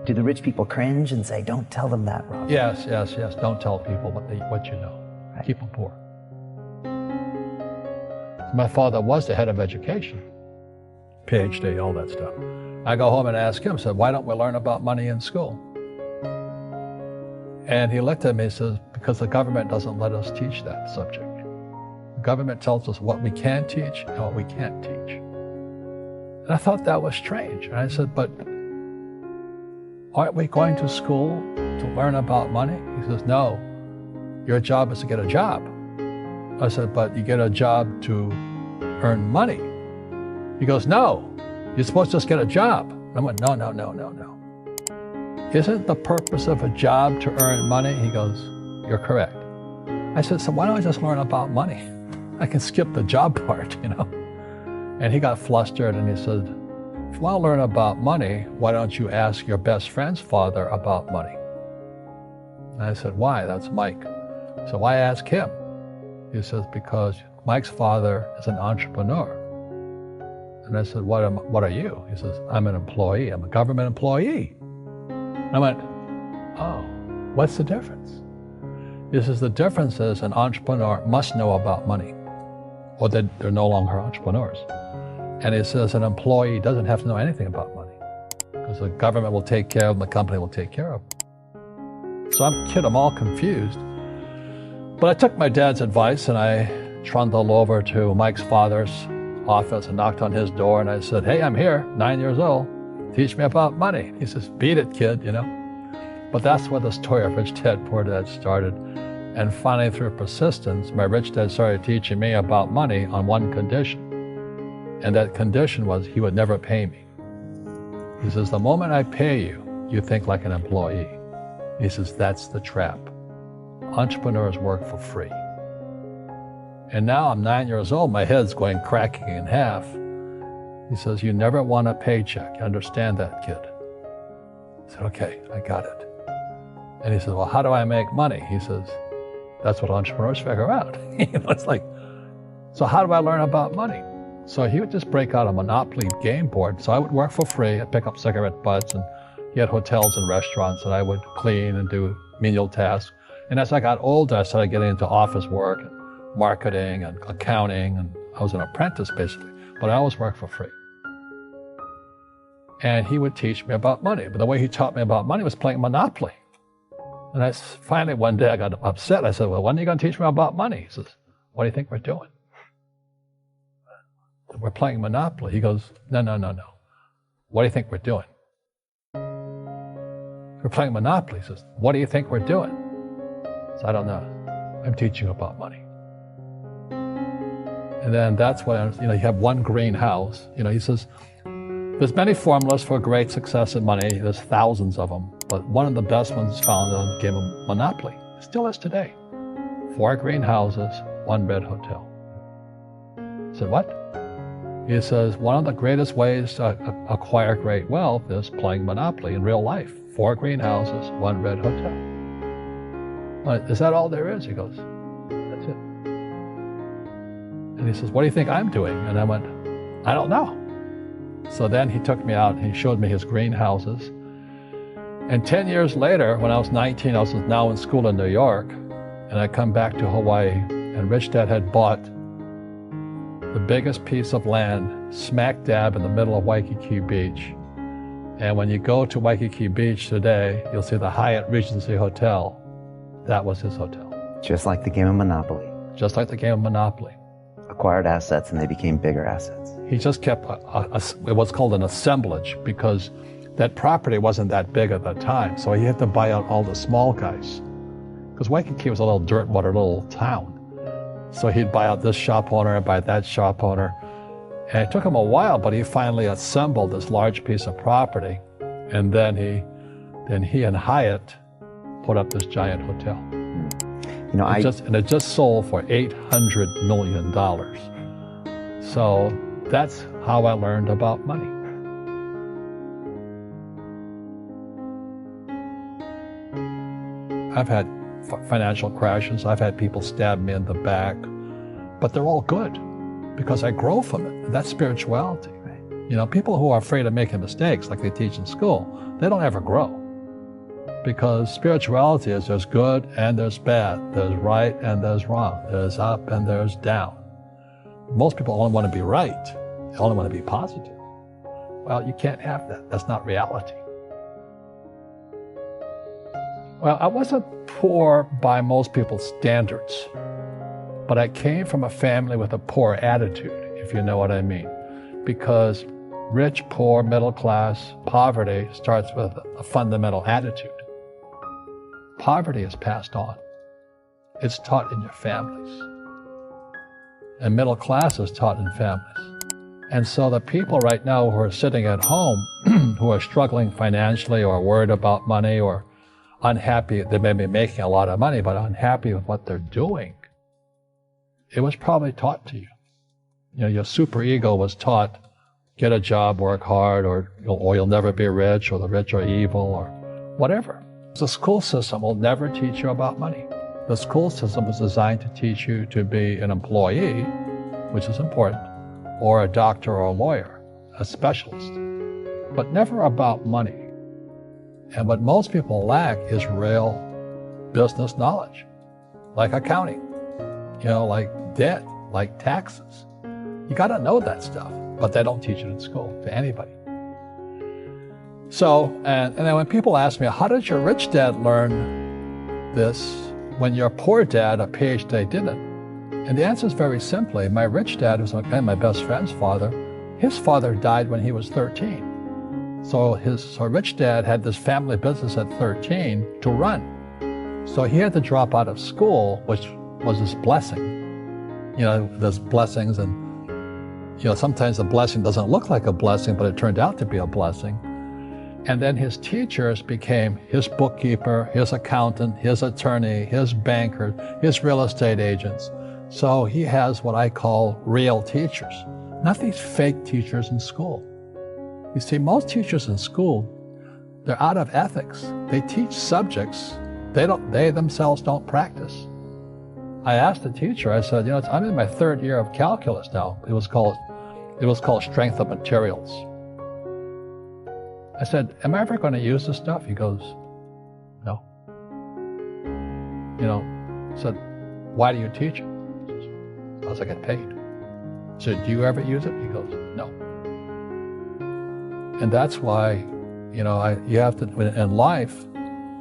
Do the rich people cringe and say, don't tell them that, Rob? Yes. Don't tell people what you know. Right. Keep them poor. My father was the head of education, PhD, all that stuff. I go home and ask him, said, why don't we learn about money in school? And he looked at me and says, because the government doesn't let us teach that subject. The government tells us what we can teach and what we can't teach. And I thought that was strange. And I said, but aren't we going to school to learn about money? He says, no, your job is to get a job. I said, but you get a job to earn money. He goes, no, you're supposed to just get a job. I went, no. Isn't the purpose of a job to earn money? He goes, you're correct. I said, so why don't I just learn about money? I can skip the job part, you know? And he got flustered and he said, if you want to learn about money, why don't you ask your best friend's father about money? And I said, why? That's Mike. So why ask him? He says, because Mike's father is an entrepreneur. And I said, what are you? He says, I'm an employee. I'm a government employee. I went, oh, what's the difference? He says, the difference is an entrepreneur must know about money, or they're no longer entrepreneurs. And he says an employee doesn't have to know anything about money, because the government will take care of them, the company will take care of them. So I'm all confused. But I took my dad's advice and I trundled over to Mike's father's office and knocked on his door and I said, hey, I'm here, 9 years old. Teach me about money. He says, beat it, kid, you know. But that's where the story of Rich Dad, Poor Dad started. And finally, through persistence, my rich dad started teaching me about money on one condition. And that condition was he would never pay me. He says, the moment I pay you, you think like an employee. He says, that's the trap. Entrepreneurs work for free. And now I'm 9 years old, my head's going cracking in half. He says, you never want a paycheck. You understand that, kid? I said, okay, I got it. And he says, well, how do I make money? He says, that's what entrepreneurs figure out. It's like, so how do I learn about money? So he would just break out a Monopoly game board. So I would work for free. I'd pick up cigarette butts, and he had hotels and restaurants, and I would clean and do menial tasks. And as I got older, I started getting into office work, and marketing and accounting, and I was an apprentice basically, but I always worked for free. And he would teach me about money, but the way he taught me about money was playing Monopoly. And finally one day I got upset. I said, well, when are you going to teach me about money? He says, what do you think we're doing? We're playing Monopoly. He goes, no. What do you think we're doing? We're playing Monopoly. He says, what do you think we're doing? I said, I don't know. I'm teaching you about money. And then that's when, you have one green house. He says, there's many formulas for great success in money. There's thousands of them. But one of the best ones found on the game of Monopoly. It still is today. 4 green houses, 1 red hotel. I said, what? He says, one of the greatest ways to acquire great wealth is playing Monopoly in real life. 4 green houses, 1 red hotel. Is that all there is? He goes, that's it. And he says, what do you think I'm doing? And I went, I don't know. So then he took me out and he showed me his greenhouses. And 10 years later, when I was 19, I was now in school in New York, and I come back to Hawaii, and Rich Dad had bought the biggest piece of land smack dab in the middle of Waikiki Beach. And when you go to Waikiki Beach today, you'll see the Hyatt Regency Hotel. That was his hotel. Just like the game of Monopoly. Just like the game of Monopoly. Acquired assets and they became bigger assets. He just kept what's called an assemblage, because that property wasn't that big at the time. So he had to buy out all the small guys. Because Waikiki was a little dirt water little town. So he'd buy out this shop owner and buy that shop owner. And it took him a while, but he finally assembled this large piece of property. And then he and Hyatt put up this giant hotel. It just sold for $800 million. So that's how I learned about money. I've had financial crashes. I've had people stab me in the back, but they're all good because I grow from it. That's spirituality. Right. People who are afraid of making mistakes, like they teach in school, they don't ever grow. Because spirituality is there's good and there's bad, there's right and there's wrong, there's up and there's down. Most people only want to be right, they only want to be positive. Well, you can't have that. That's not reality. Well, I wasn't poor by most people's standards, but I came from a family with a poor attitude, if you know what I mean. Because rich, poor, middle class, poverty starts with a fundamental attitude. Poverty is passed on. It's taught in your families. And middle class is taught in families. And so the people right now who are sitting at home, who are struggling financially or worried about money or unhappy, they may be making a lot of money, but unhappy with what they're doing, it was probably taught to you. Your superego was taught, get a job, work hard, or you'll never be rich, or the rich are evil, or whatever. The school system will never teach you about money. The school system is designed to teach you to be an employee, which is important, or a doctor or a lawyer, a specialist, but never about money. And what most people lack is real business knowledge, like accounting, like debt, like taxes. You got to know that stuff, but they don't teach it in school to anybody. So, and then when people ask me, how did your rich dad learn this when your poor dad, a PhD, didn't? And the answer is very simply, my rich dad, who's my best friend's father, his father died when he was 13. So rich dad had this family business at 13 to run. So he had to drop out of school, which was his blessing. There's blessings, and sometimes the blessing doesn't look like a blessing, but it turned out to be a blessing. And then his teachers became his bookkeeper, his accountant, his attorney, his banker, his real estate agents. So he has what I call real teachers, not these fake teachers in school. You see, most teachers in school, they're out of ethics. They teach subjects they themselves don't practice. I asked the teacher, I said, I'm in my 3rd year of calculus now. It was called strength of materials. I said, am I ever going to use this stuff? He goes, no. I said, why do you teach it? He says, because I get paid. I said, do you ever use it? He goes, no. And that's why, you have to, in life,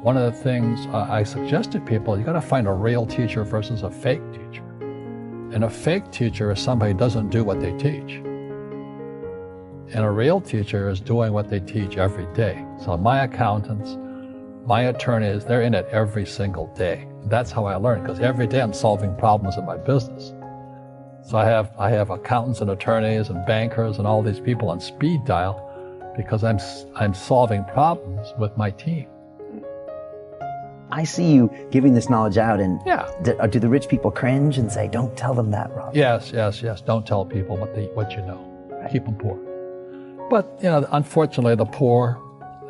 one of the things I suggest to people, you got to find a real teacher versus a fake teacher. And a fake teacher is somebody who doesn't do what they teach. And a real teacher is doing what they teach every day. So my accountants, my attorneys, they're in it every single day. That's how I learn, because every day I'm solving problems in my business. So I have accountants and attorneys and bankers and all these people on speed dial because I'm solving problems with my team. I see you giving this knowledge out, and yeah. Do the rich people cringe and say, don't tell them that, Rob? Yes. Don't tell people what you know. Right. Keep them poor. But, unfortunately, the poor,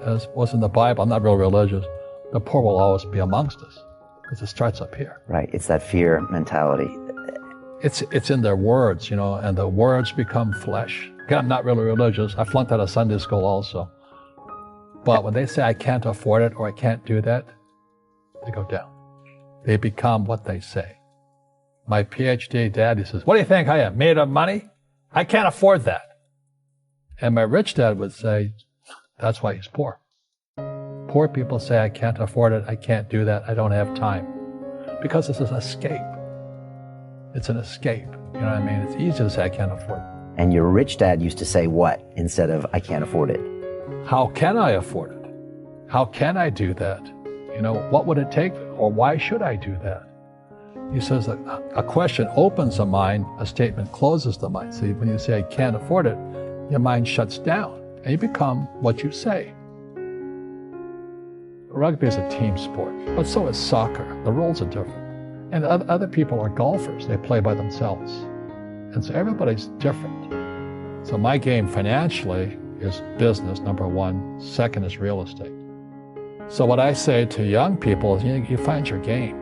as was in the Bible, I'm not real religious, the poor will always be amongst us because it starts up here. Right. It's that fear mentality. It's in their words, and the words become flesh. Again, I'm not really religious. I flunked out of Sunday school also. But when they say I can't afford it or I can't do that, they go down. They become what they say. My PhD dad, he says, what do you think I am, made of money? I can't afford that. And my rich dad would say, that's why he's poor. Poor people say, I can't afford it, I can't do that, I don't have time. Because this is an escape. It's an escape. You know what I mean? It's easy to say, I can't afford it. And your rich dad used to say what instead of, I can't afford it? How can I afford it? How can I do that? What would it take, or why should I do that? He says that a question opens the mind, a statement closes the mind. See, when you say, I can't afford it, your mind shuts down, and you become what you say. Rugby is a team sport, but so is soccer. The rules are different. And other people are golfers. They play by themselves. And so everybody's different. So my game financially is business, number one. Second is real estate. So what I say to young people is, you find your game.